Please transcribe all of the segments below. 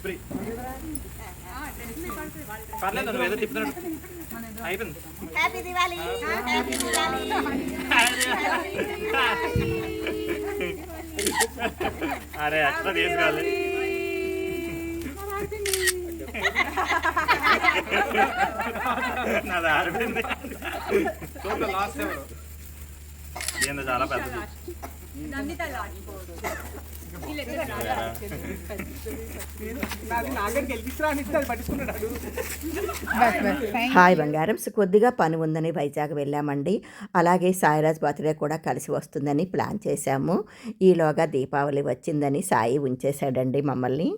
Free పర్లేదు నువ్వు ఏదో చెప్తున్నాడు అయిపోయింది. హ్యాపీ దివాళీ. హ్యాపీ దివాళీ. అరే ఎక్స్ట్రా తీసుకోవాలి. నాది ఆరిపోయింది. ఏందో చాలా పెద్దది. హాయ్ బంగారమ్స్, కొద్దిగా పని ఉందని వైజాగ్ వెళ్ళామండి. అలాగే సాయిరాజ్ బర్త్డే కూడా కలిసి వస్తుందని ప్లాన్ చేశాము. ఈలోగా దీపావళి వచ్చిందని సాయి ఉంచేశాడండి మమ్మల్ని.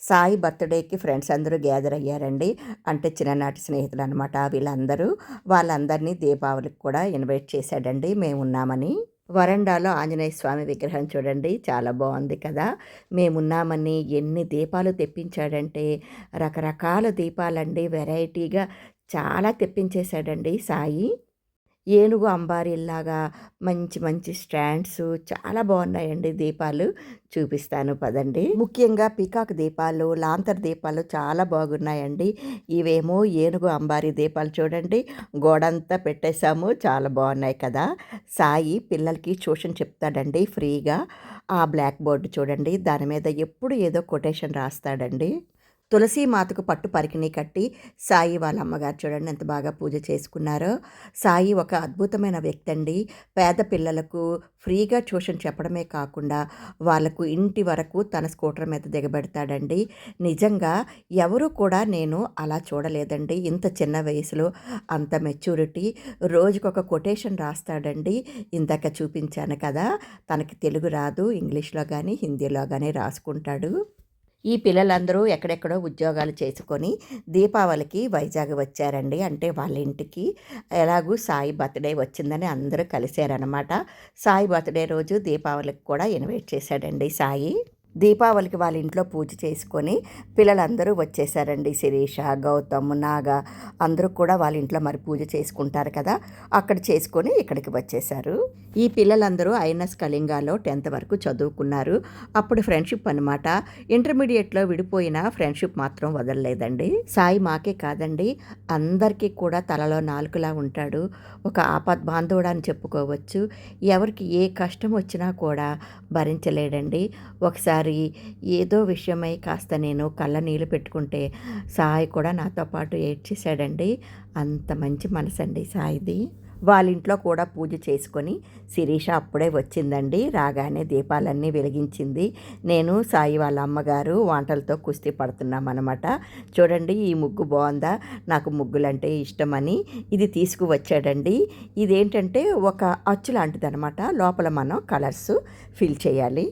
సాయి బర్త్డేకి ఫ్రెండ్స్ అందరూ గ్యాదర్ అయ్యారండి. అంటే చిన్ననాటి స్నేహితులు అనమాట వీళ్ళందరూ. వాళ్ళందరినీ దీపావళికి కూడా ఇన్వైట్ చేశాడండి మేము ఉన్నామని. వరండాలో ఆంజనేయ స్వామి విగ్రహం చూడండి, చాలా బాగుంది కదా. మేమున్నామని ఎన్ని దీపాలు తెప్పించాడంటే రకరకాల దీపాలండి, వెరైటీగా చాలా తెప్పించేశాడండి సాయి. ఏనుగు అంబారీలాగా మంచి మంచి స్టాండ్స్ చాలా బాగున్నాయండి. దీపాలు చూపిస్తాను పదండి. ముఖ్యంగా పీకాక్ దీపాలు, లాంతర్ దీపాలు చాలా బాగున్నాయండి. ఇవేమో ఏనుగు అంబారీ దీపాలు చూడండి, గోడంతా పెట్టేశాము, చాలా బాగున్నాయి కదా. సాయి పిల్లలకి ట్యూషన్ చెప్తాడండి ఫ్రీగా. ఆ బ్లాక్ బోర్డు చూడండి, దాని మీద ఎప్పుడు ఏదో కొటేషన్ రాస్తాడండి. తులసి మాతకు పట్టు పరికిణి కట్టి సాయి వాళ్ళ అమ్మగారు చూడండి ఎంత బాగా పూజ చేసుకున్నారో. సాయి ఒక అద్భుతమైన వ్యక్తి అండి. పేద పిల్లలకు ఫ్రీగా ట్యూషన్ చెప్పడమే కాకుండా వాళ్ళకు ఇంటి వరకు తన స్కూటర్ మీద దిగబెడతాడండి. నిజంగా ఎవరు కూడా నేను అలా చూడలేదండి. ఇంత చిన్న వయసులో అంత మెచ్యూరిటీ. రోజుకొక కొటేషన్ రాస్తాడండి. ఇందాక చూపించాను కదా, తనకి తెలుగు రాదు, ఇంగ్లీష్లో కానీ హిందీలో కానీ రాసుకుంటాడు. ఈ పిల్లలందరూ ఎక్కడెక్కడో ఉద్యోగాలు చేసుకొని దీపావళికి వైజాగ్ వచ్చారండి. అంటే వాళ్ళ ఇంటికి ఎలాగూ సాయి బర్త్డే వచ్చిందని అందరూ కలిశారనమాట. సాయి బర్త్డే రోజు దీపావళికి కూడా ఇన్వైట్ చేశాడండి సాయి. దీపావళికి వాళ్ళ ఇంట్లో పూజ చేసుకొని పిల్లలందరూ వచ్చేసారండి. శిరీష, గౌతమ్, నాగ అందరూ కూడా వాళ్ళ ఇంట్లో మరి పూజ చేసుకుంటారు కదా, అక్కడ చేసుకొని ఇక్కడికి వచ్చేసారు. ఈ పిల్లలందరూ ఐఎన్ఎస్ కళింగాలో 10th వరకు చదువుకున్నారు. అప్పుడు ఫ్రెండ్షిప్ అనమాట. ఇంటర్మీడియట్లో విడిపోయిన ఫ్రెండ్షిప్ మాత్రం వదలలేదండి. సాయి మాకే కాదండి అందరికీ కూడా తలలో నాలుకలా ఉంటాడు. ఒక ఆపద్ బాంధవుడు అని చెప్పుకోవచ్చు. ఎవరికి ఏ కష్టం వచ్చినా కూడా భరించలేడండి. ఒకసారి ఏదో విషయమై కాస్త నేను కళ్ళ నీళ్ళు పెట్టుకుంటే సాయి కూడా నాతో పాటు ఏడ్చేశాడండి. అంత మంచి మనసండి సాయిది. వాళ్ళ ఇంట్లో కూడా పూజ చేసుకొని శిరీష అప్పుడే వచ్చిందండి. రాగానే దీపాలన్నీ వెలిగించింది. నేను సాయి వాళ్ళ అమ్మగారు వంటలతో కుస్తీ పడుతున్నామన్నమాట. చూడండి ఈ ముగ్గు బాగుందా, నాకు ముగ్గులంటే ఇష్టమని ఇది తీసుకువచ్చాడండి. ఇదేంటంటే ఒక అచ్చు లాంటిది అనమాట. లోపల మనం కలర్స్ ఫిల్ చేయాలి.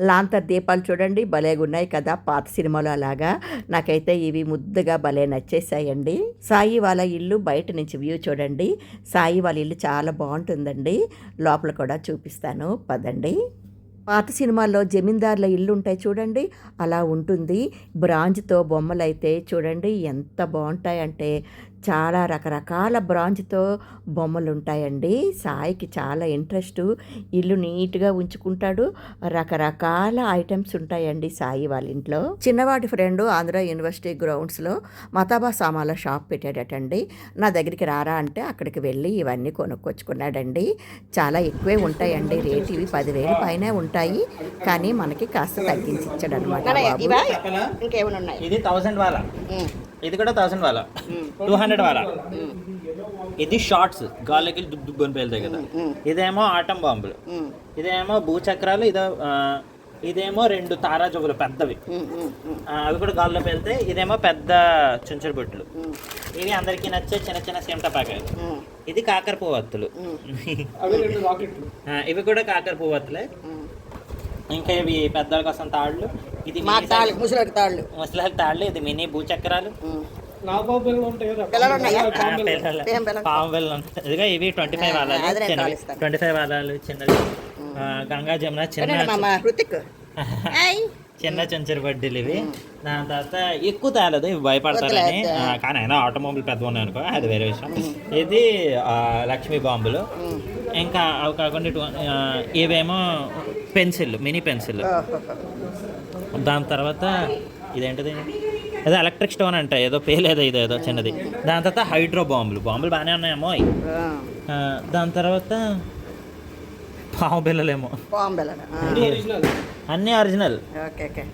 లాంతర్ దీపాలు చూడండి భలేగున్నాయి కదా, పాత సినిమాలో అలాగా. నాకైతే ఇవి ముద్దుగా భలే నచ్చేసాయండి. సాయి వాళ్ళ ఇల్లు బయట నుంచి వ్యూ చూడండి. సాయి వాళ్ళ ఇల్లు చాలా బాగుంటుందండి. లోపల కూడా చూపిస్తాను పదండి. పాత సినిమాల్లో జమీందారుల ఇల్లు ఉంటాయి చూడండి, అలా ఉంటుంది. బ్రాంజ్తో బొమ్మలు అయితే చూడండి ఎంత బాగుంటాయంటే చాలా రకరకాల బ్రాంజ్తో బొమ్మలు ఉంటాయండి. సాయికి చాలా ఇంట్రెస్ట్. ఇల్లు నీట్గా ఉంచుకుంటాడు. రకరకాల ఐటమ్స్ ఉంటాయండి సాయి వాళ్ళ ఇంట్లో. చిన్నవాటి ఫ్రెండ్ ఆంధ్ర యూనివర్సిటీ గ్రౌండ్స్లో మతాబా సామాన్ల షాప్ పెట్టాడటండి. నా దగ్గరికి రారా అంటే అక్కడికి వెళ్ళి ఇవన్నీ కొనుక్కొచ్చుకున్నాడండి. చాలా ఎక్కువే ఉంటాయండి రేట్. ఇవి 10,000 పైనే ఉంటాయి, కానీ మనకి కాస్త తగ్గించి ఇచ్చాడు అనమాట. ఇంకేమైనా ఉన్నాయి? ఇది 1000 వాలా, ఇది కూడా 1000 వాలా, 200 వాలా. ఇది షార్ట్స్ గాలికి దుబ్బు దుబ్బు అని పేలుతాయి కదా. ఇదేమో ఆటం బాంబులు, ఇదేమో భూచక్రాలు, ఇదేమో 2 తారా జోగులు పెద్దవి, అవి కూడా గాల్లో పేలుతాయి. ఇదేమో పెద్ద చుంచురు బొట్టులు. ఇవి అందరికీ నచ్చే చిన్న చిన్న సిమట ప్యాకెట్. ఇది కాకర పువ్వత్తులు, ఇవి కూడా కాకర పువ్వత్తులే. ఇంకా ఇవి పెద్దల కోసం తాళ్ళు. ఇది ముసలి తాళ్ళు. ఇది మినీ భూచక్రాలు. పాము బిళ్ళ ఉంటాయి. ఇదిగా ఇవి 25 వాలాలు, 25 వాలాలు చిన్నది. గంగా జమున చిన్న చెంచరు వడ్డీలు ఇవి. దాని తర్వాత ఎక్కువ తేలదు, ఇవి భయపడతారని. కానీ అయినా ఆటోమొబైల్ పెద్ద ఉన్నాయి అనుకో, అది వేరే విషయం. ఇది లక్ష్మీ బాంబులు. ఇంకా అవి కాకుండా ఇవేమో పెన్సిల్, మినీ పెన్సిల్. దాని తర్వాత ఇదేంటిది ఏదో ఎలక్ట్రిక్ స్టోన్ అంటే ఏదో పేలేదో ఇదేదో చిన్నది. దాని తర్వాత హైడ్రో బాంబులు బాగానే ఉన్నాయేమో అవి. దాని తర్వాత పాము బిళ్ళలేమో అన్నీ ఒరిజినల్. Okay okay.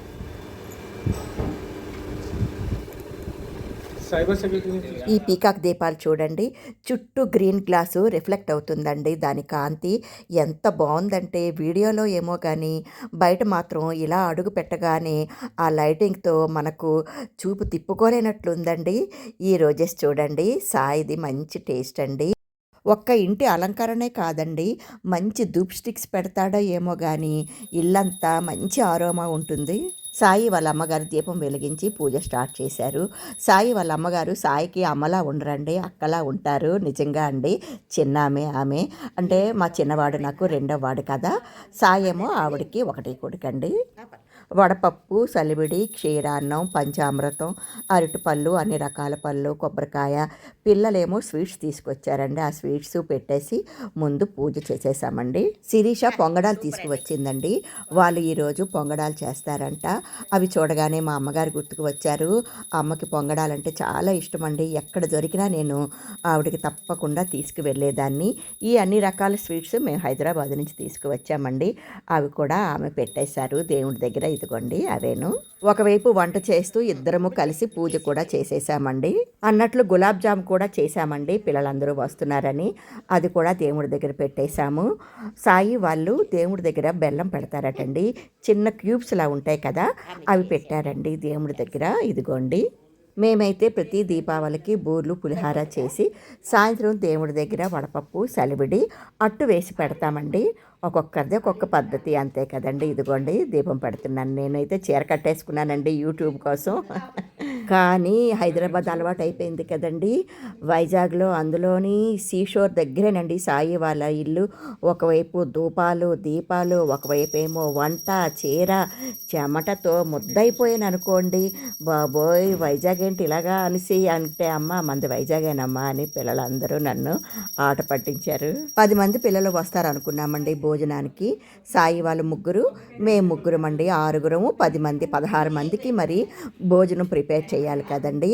ఈ పీకాక్ దీపాలు చూడండి, చుట్టూ గ్రీన్ గ్లాసు రిఫ్లెక్ట్ అవుతుందండి. దాని కాంతి ఎంత బాగుందంటే వీడియోలో ఏమో కానీ బయట మాత్రం ఇలా అడుగు పెట్టగానే ఆ లైటింగ్తో మనకు చూపు తిప్పుకోలేనట్లుందండి. ఈ రోజెస్ చూడండి, సాయిది మంచి టేస్ట్ అండి. ఒక్క ఇంటి అలంకరణే కాదండి, మంచి ధూప్ స్టిక్స్ పెడతాడో ఏమో కానీ ఇల్లంతా మంచి ఆరోమా ఉంటుంది. సాయి వాళ్ళ అమ్మగారు దీపం వెలిగించి పూజ స్టార్ట్ చేశారు. సాయి వాళ్ళ అమ్మగారు సాయికి అమ్మలా ఉండరండి, అక్కలా ఉంటారు. నిజంగా అండి, చిన్నామే ఆమె. అంటే మా చిన్నవాడు నాకు రెండో వాడు కదా. సాయి ఏమో ఆవిడకి ఒకటి కొడుకండి. వడపప్పు, సలివిడి, క్షీరాన్నం, పంచామృతం, అరటిపళ్ళు, అన్ని రకాల పళ్ళు, కొబ్బరికాయ. పిల్లలేమో స్వీట్స్ తీసుకొచ్చారండి. ఆ స్వీట్స్ పెట్టేసి ముందు పూజ చేసేసామండి. శిరీష పొంగడాలు తీసుకువచ్చిందండి. వాళ్ళు ఈరోజు పొంగడాలు చేస్తారంట. అవి చూడగానే మా అమ్మగారు గుర్తుకు వచ్చారు. అమ్మకి పొంగడాలంటే చాలా ఇష్టం అండి. ఎక్కడ దొరికినా నేను ఆవిడకి తప్పకుండా తీసుకువెళ్ళేదాన్ని. ఈ అన్ని రకాల స్వీట్స్ మేము హైదరాబాద్ నుంచి తీసుకువచ్చామండి. అవి కూడా ఆమె పెట్టేశారు దేవుడి దగ్గర. ఇదిగోండి అవేను. ఒకవైపు వంట చేస్తూ ఇద్దరము కలిసి పూజ కూడా చేసేసామండి. అన్నట్లు గులాబ్ జామ్ కూడా చేశామండి, పిల్లలందరూ వస్తున్నారని. అది కూడా దేవుడి దగ్గర పెట్టేశాము. సాయి వాళ్ళు దేవుడి దగ్గర బెల్లం పెడతారటండి. చిన్న క్యూబ్స్లా ఉంటాయి కదా, అవి పెట్టారండి దేవుడి దగ్గర. ఇదిగోండి. మేమైతే ప్రతి దీపావళికి బూర్లు పులిహార చేసి సాయంత్రం దేవుడి దగ్గర వడపప్పు, సలివిడి, అట్టు వేసి పెడతామండి. ఒక్కొక్కరిది ఒక్కొక్క పద్ధతి, అంతే కదండి. ఇదిగోండి దీపం పెడుతున్నాను. నేనైతే చీర కట్టేసుకున్నానండి యూట్యూబ్ కోసం. కానీ హైదరాబాద్ అలవాటు అయిపోయింది కదండి. వైజాగ్లో అందులోని సీషోర్ దగ్గరేనండి సాయి వాళ్ళ ఇల్లు. ఒకవైపు దీపాలు, ఒకవైపు ఏమో వంట, చీర, చెమటతో ముద్దయిపోయాను అనుకోండి. బాబోయ్, వైజాగ్ ఏంటి ఇలాగా అనేసి అంటే, అమ్మ మంది వైజాగేనమ్మా అని పిల్లలందరూ నన్ను ఆట పట్టించారు. 10 మంది పిల్లలు వస్తారనుకున్నామండి భోజనానికి. సాయి వాళ్ళు 3, మేము 3 అండి, 6, 10 మంది, 16 మందికి మరి భోజనం ప్రిపేర్ చేయాలి కదండి.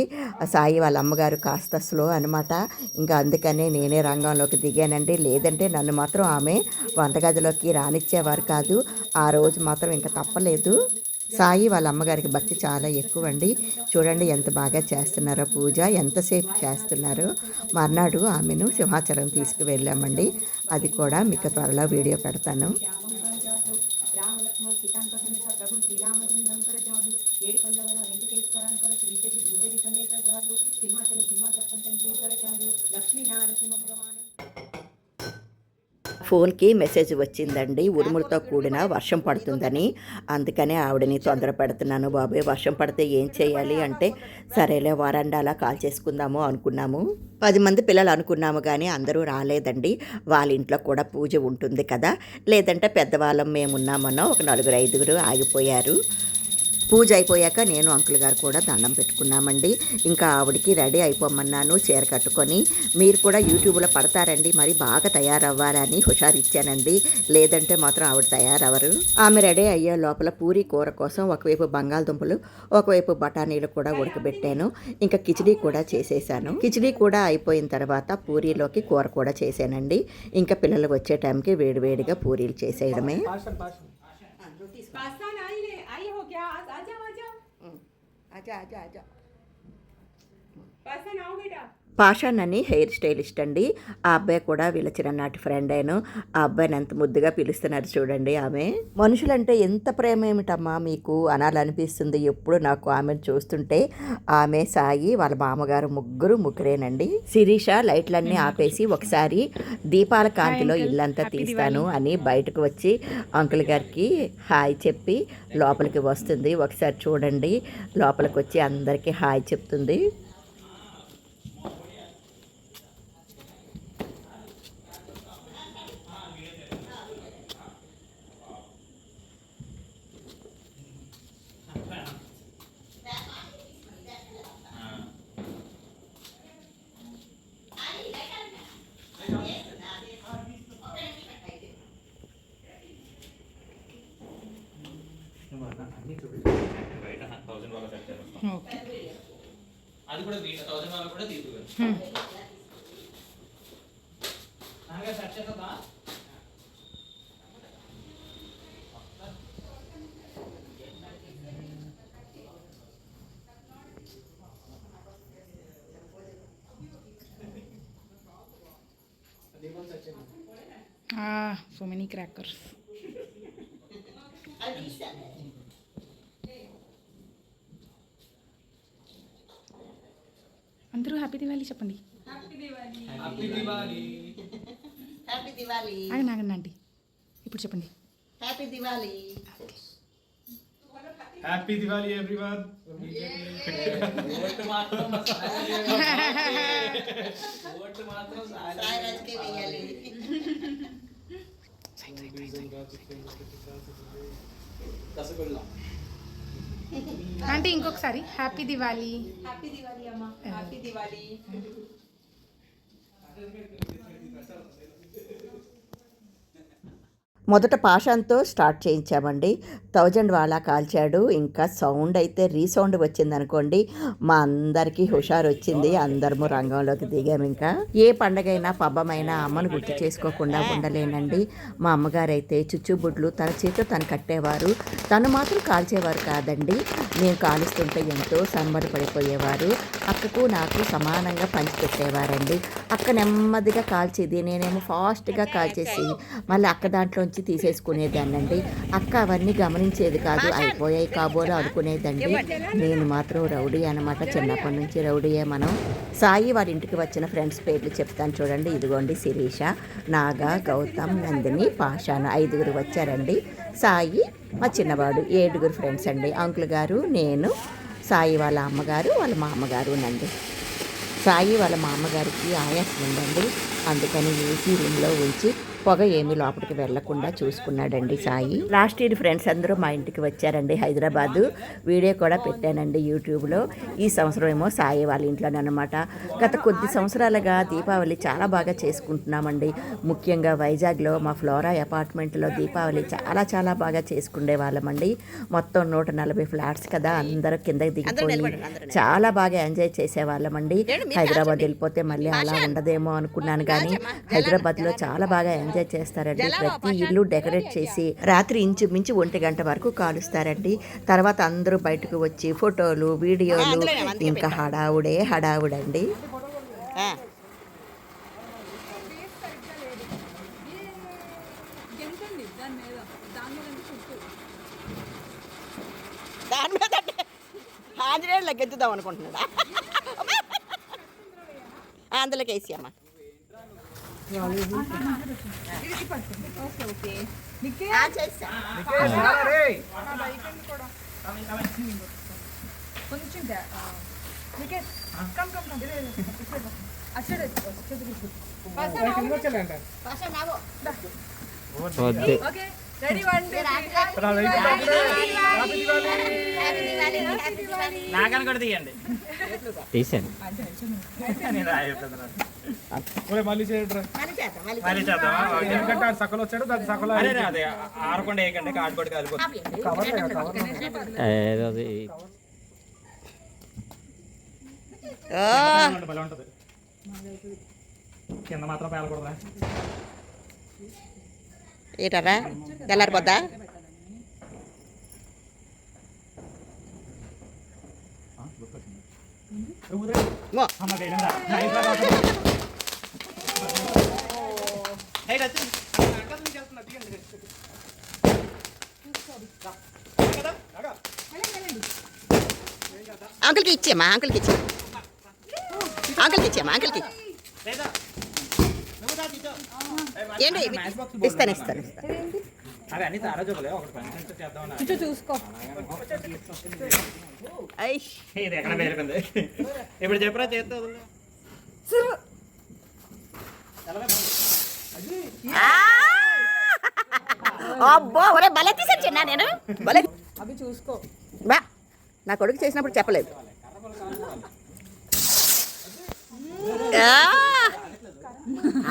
సాయి వాళ్ళ అమ్మగారు కాస్త స్లో అనమాట. ఇంకా అందుకనే నేనే రంగంలోకి దిగానండి. లేదంటే నన్ను మాత్రం ఆమె వంటగదిలోకి రానిచ్చేవారు కాదు. ఆ రోజు మాత్రం ఇంకా తప్పలేదు. సాయి వాళ్ళ అమ్మగారికి భక్తి చాలా ఎక్కువ అండి. చూడండి ఎంత బాగా చేస్తున్నారో పూజ, ఎంతసేపు చేస్తున్నారో. మర్నాడు ఆమెను సింహాచలం తీసుకువెళ్ళామండి. అది కూడా మీకు త్వరలో వీడియో పెడతాను. ఫోన్కి మెసేజ్ వచ్చిందండి, ఉరుములతో కూడిన వర్షం పడుతుందని. అందుకనే ఆవిడని తొందర పెడుతున్నాను. బాబాయ్ వర్షం పడితే ఏం చేయాలి అంటే, సరేలే వరండాలా కాల్ చేసుకుందాము అనుకున్నాము. 10 మంది పిల్లలు అనుకున్నాము కానీ అందరూ రాలేదండి. వాళ్ళ ఇంట్లో కూడా పూజ ఉంటుంది కదా. లేదంటే పెద్దవాళ్ళం మేమున్నామన్నా ఒక 4, 5 ఆగిపోయారు. పూజ అయిపోయాక నేను అంకుల్ గారు కూడా దండం పెట్టుకున్నామండి. ఇంకా ఆవిడకి రెడీ అయిపోమన్నాను చీర కట్టుకొని. మీరు కూడా యూట్యూబ్లో పడతారండి, మరి బాగా తయారవ్వాలని హుషారిచ్చానండి. లేదంటే మాత్రం ఆవిడ తయారవ్వరు. ఆమె రెడీ అయ్యే లోపల పూరీ కూర కోసం ఒకవైపు బంగాళదుంపలు, ఒకవైపు బఠానీలు కూడా ఉడకబెట్టాను. ఇంకా కిచిడీ కూడా చేసేసాను. కిచిడీ కూడా అయిపోయిన తర్వాత పూరీలోకి కూర కూడా చేశానండి. ఇంకా పిల్లలు వచ్చే టైంకి వేడివేడిగా పూరీలు చేసేయడమే. పాషాన్ అని హెయిర్ స్టైలిస్ట్ అండి. ఆ అబ్బాయి కూడా వీళ్ళ చిన్ననాటి ఫ్రెండ్ అయిన. ఆ అబ్బాయిని ఎంత ముద్దుగా పిలుస్తున్నారు చూడండి. ఆమె మనుషులంటే ఎంత ప్రేమ ఏమిటమ్మా మీకు అనాలనిపిస్తుంది ఎప్పుడు నాకు ఆమెను చూస్తుంటే. ఆమె, సాయి వాళ్ళ మామగారు ముగ్గురేనండి. శిరీష లైట్లన్నీ ఆపేసి ఒకసారి దీపాల కాంతిలో ఇల్లంతా తీస్తాను అని బయటకు వచ్చి అంకుల్ గారికి హాయ్ చెప్పి లోపలికి వస్తుంది. ఒకసారి చూడండి, లోపలికి వచ్చి అందరికీ హాయ్ చెప్తుంది. బయట $1000 ఓకే. అది కూడా 1000 వాళ్ళకి కూడా తీసుకురా. నాన్నగారు సెట్ చేద్దా? So many crackers. అందరూ హ్యాపీ దివాళీ చెప్పండి. హ్యాపీ దివాళీ. ఆగండి ఆంటీ, ఇప్పుడు చెప్పండి. Happy Diwali. Happy Diwali everyone. సాయిరాజ్కే వేయాలి. ఆంటీ ఇంకొకసారి హ్యాపీ దివాళీ. హ్యాపీ దివాళీ అమ్మా. హ్యాపీ దివాళీ. మొదట పాషాన్తో స్టార్ట్ చేయించామండి. 1000 వాళ్ళ కాల్చాడు. ఇంకా సౌండ్ అయితే రీసౌండ్ వచ్చిందనుకోండి, మా అందరికీ హుషారు వచ్చింది. అందరము రంగంలోకి దిగాము. ఇంకా ఏ పండగైనా పబ్బమైనా అమ్మను గుర్తు చేసుకోకుండా ఉండలేనండి. మా అమ్మగారు అయితే చుచ్చుబుడ్లు తన చేతితో తను కట్టేవారు. తను మాత్రం కాల్చేవారు కాదండి. మేము కాలుస్తుంటే ఎంతో సంబరపడిపోయేవారు. అక్కకు నాకు సమానంగా పంచిపెట్టేవారండి. అక్క నెమ్మదిగా కాల్చేది, నేనేమో ఫాస్ట్గా కాల్చేసి మళ్ళీ అక్క దాంట్లోంచి తీసేసుకునేదాన్నండి. అక్క అవన్నీ గమనించేది కాదు. అయిపోయాయి కాబోలు అనుకునేదండి. నేను మాత్రం రౌడీ అనమాట. చిన్నప్పటి నుంచి రౌడీయే. మనం సాయి వారి ఇంటికి వచ్చిన ఫ్రెండ్స్ పేర్లు చెప్తాను చూడండి. ఇదిగోండి, శిరీష, నాగా, గౌతమ్, నందిని, పాషాన 5 వచ్చారండి. సాయి మా చిన్నవాడు 7 ఫ్రెండ్స్ అండి. అంకుల్ గారు, నేను, సాయి వాళ్ళ అమ్మగారు, వాళ్ళ మామగారు నండి. సాయి వాళ్ళ మామగారికి ఆయాసం ఉందండి. అందుకని ఏసీ రూమ్లో ఉంచి పొగ ఏమీ లోపలికి వెళ్లకుండా చూసుకున్నాడండి సాయి. లాస్ట్ ఇయర్ ఫ్రెండ్స్ అందరూ మా ఇంటికి వచ్చారండి హైదరాబాదు. వీడియో కూడా పెట్టానండి యూట్యూబ్లో. ఈ సంవత్సరం ఏమో సాయి వాళ్ళ ఇంట్లోనమాట. గత కొద్ది సంవత్సరాలుగా దీపావళి చాలా బాగా చేసుకుంటున్నామండి. ముఖ్యంగా వైజాగ్లో మా ఫ్లోరా అపార్ట్మెంట్లో దీపావళి చాలా చాలా బాగా చేసుకునే వాళ్ళమండి. మొత్తం 140 ఫ్లాట్స్ కదా, అందరూ కిందకి దిగిపోయి చాలా బాగా ఎంజాయ్ చేసేవాళ్ళమండి. హైదరాబాద్ వెళ్ళిపోతే మళ్ళీ అలా ఉండదేమో అనుకున్నాను, కానీ హైదరాబాద్లో చాలా బాగా ఎంజాయ్ చేస్తారండి. ప్రతి ఇల్లు డెకరేట్ చేసి రాత్రి ఇంచుమించు 1 గంట వరకు కాలుస్తారండి. తర్వాత అందరూ బయటకు వచ్చి ఫోటోలు, వీడియోలు, ఇంకా హడావుడండి. దాని మీద ఆంజనేయులు లెగ్గెత్తుదాం అనుకుంటున్నాడా? అందులోకి వేసి అమ్మా. నాగని కూడా తీయండి. తీసాను. మళ్ళీ చేద్దాం. సకలు వచ్చాడు, దాని సకలు అదే ఆరకుండా వేయకండి, కార్డ్బోర్డ్ కాలిపోతుంది. భలే ఉంటుంది. కింద మాత్రం పేలకూడదా? ఏటరా తెల్లారిపోద్దా? అంకుల్కి ఇచ్చేమ్మా, అంకుల్కి అంకుల్కి ఏంటి ఇస్తాను. అవి అన్ని తారా చూడలే, ఒకటి పని చేద్దాం చూసుకో. ఇది ఎక్కడ పేరుకుంది ఇప్పుడు చెప్పరా చేస్తా. అబ్బో ఒరే భలే తీసొచ్చిన్నా నేను. భలే అవి చూసుకో. బా నా కొడుకు చేసినప్పుడు చెప్పలేదు.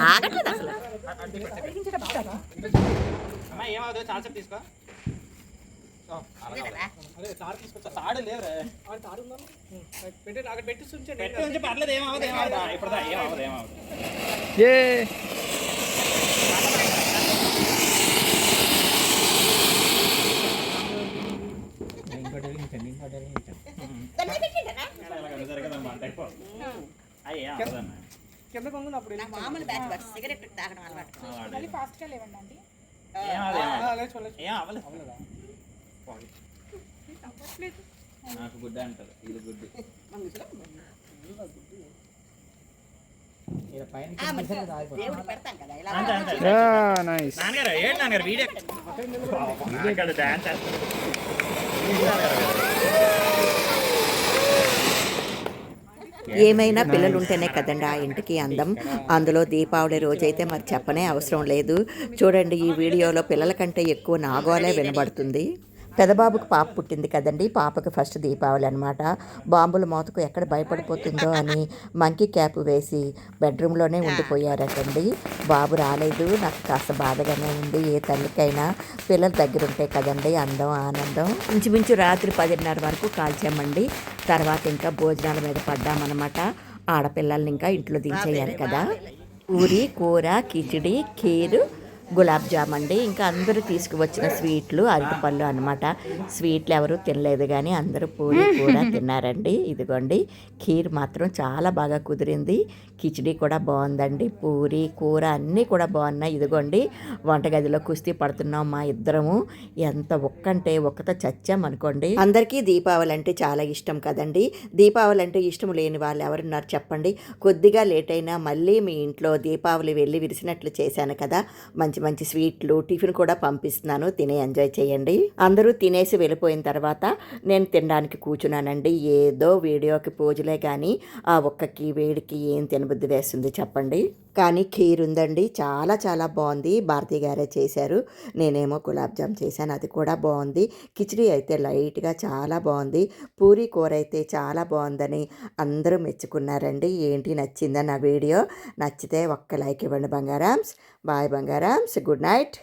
ఆగట్లేదు అసలు. అమ్మా ఏమవుతుంది, చాలాసేపు తీసుకో. తాడు లేవురా అక్కడ పెట్టి ఉంచండి. పెట్టి ఉంచి పర్లేదు ఏమవుతుంది ఇప్పుడు ఏమవుతుంది కింద కొంగులు అప్పుడు మామూలు బ్యాచ్ బట్ సిగరెట్ తాగడం అలవాటు. మళ్ళీ ఫాస్ట్గా లేవండి ఆంటీ. నాకు గుడ్డ అంటారు ఇది గుడ్డు దేవుడు పెడతాం కదా ఇలా. నాన్నగారు ఏంటి నాన్నగారు వీడియో డాన్స్ ఏమైనా పిల్లలు ఉంటేనే కదండి ఆ ఇంటికి అందం. అందులో దీపావళి రోజైతే మరి చెప్పనే అవసరం లేదు. చూడండి ఈ వీడియోలో పిల్లల కంటే ఎక్కువ నాగోలే వినబడుతుంది. పెదబాబుకు పాప పుట్టింది కదండి, పాపకు ఫస్ట్ దీపావళి అనమాట. బాంబుల మోతకు ఎక్కడ భయపడిపోతుందో అని మంకీ క్యాప్ వేసి బెడ్రూమ్లోనే ఉండిపోయారటండి. బాబు రాలేదు. నాకు కాస్త బాధగానే ఉంది. ఏ తల్లికైనా పిల్లల దగ్గర ఉంటే కదండి అందం ఆనందం. ఇంచుమించు రాత్రి 10:30 వరకు కాల్చామండి. తర్వాత ఇంకా భోజనాల మీద పడ్డామన్నమాట. ఆడపిల్లల్ని ఇంకా ఇంట్లో దించేయాలి కదా. పూరి, కూర, కిచిడి, ఖీరు, గులాబ్ జామ్ అండి. ఇంకా అందరూ తీసుకువచ్చిన స్వీట్లు అరటిపళ్ళు అనమాట. స్వీట్లు ఎవరు తినలేదు కానీ అందరూ పూరి కూర తిన్నారండి. ఇదిగోండి ఖీర్ మాత్రం చాలా బాగా కుదిరింది. కిచిడి కూడా బాగుందండి. పూరి కూర అన్నీ కూడా బాగున్నాయి. ఇదిగోండి వంటగదిలో కుస్తీ పడుతున్నాం మా ఇద్దరము. ఎంత ఒక్కంటే ఒక్కతో చచ్చామనుకోండి. అందరికీ దీపావళి అంటే చాలా ఇష్టం కదండి. దీపావళి అంటే ఇష్టం లేని వాళ్ళు ఎవరున్నారు చెప్పండి. కొద్దిగా లేట్ అయినా మళ్ళీ మీ ఇంట్లో దీపావళి వెళ్ళి విరిసినట్లు చేశాను కదా. మంచి మంచి స్వీట్లు టిఫిన్ కూడా పంపిస్తున్నాను, తినే ఎంజాయ్ చేయండి. అందరూ తినేసి వెళ్ళిపోయిన తర్వాత నేను తినడానికి కూర్చున్నానండి. ఏదో వీడియోకి పోజులే కానీ ఆ ఒక్కకి వేడికి ఏం తినబుద్ధి వేస్తుంది చెప్పండి. కానీ ఖీర్ ఉందండి, చాలా చాలా బాగుంది. భారతి గారే చేశారు. నేనేమో గులాబ్ జామ్ చేశాను, అది కూడా బాగుంది. కిచిడి అయితే లైట్గా చాలా బాగుంది. పూరి కూర అయితే చాలా బాగుందని అందరూ మెచ్చుకున్నారండి. ఏంటి నచ్చిందా నా వీడియో? నచ్చితే ఒక్క లైక్ ఇవ్వండి బంగారామ్స్. బాయ్ బంగారామ్స్, గుడ్ నైట్.